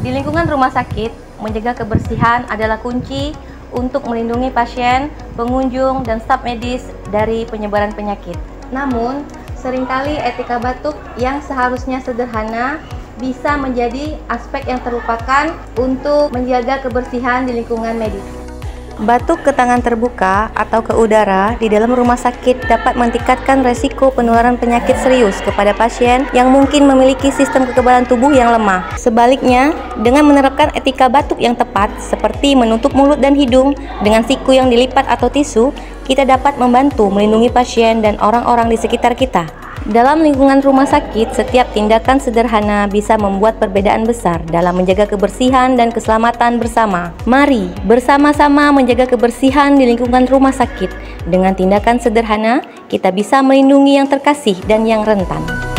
Di lingkungan rumah sakit, menjaga kebersihan adalah kunci untuk melindungi pasien, pengunjung, dan staf medis dari penyebaran penyakit. Namun, seringkali etika batuk yang seharusnya sederhana bisa menjadi aspek yang terlupakan untuk menjaga kebersihan di lingkungan medis. Batuk ke tangan terbuka atau ke udara di dalam rumah sakit dapat meningkatkan resiko penularan penyakit serius kepada pasien yang mungkin memiliki sistem kekebalan tubuh yang lemah. Sebaliknya, dengan menerapkan etika batuk yang tepat, seperti menutup mulut dan hidung dengan siku yang dilipat atau tisu, kita dapat membantu melindungi pasien dan orang-orang di sekitar kita. Dalam lingkungan rumah sakit, setiap tindakan sederhana bisa membuat perbedaan besar dalam menjaga kebersihan dan keselamatan bersama. Mari bersama-sama menjaga kebersihan di lingkungan rumah sakit. Dengan tindakan sederhana, kita bisa melindungi yang terkasih dan yang rentan.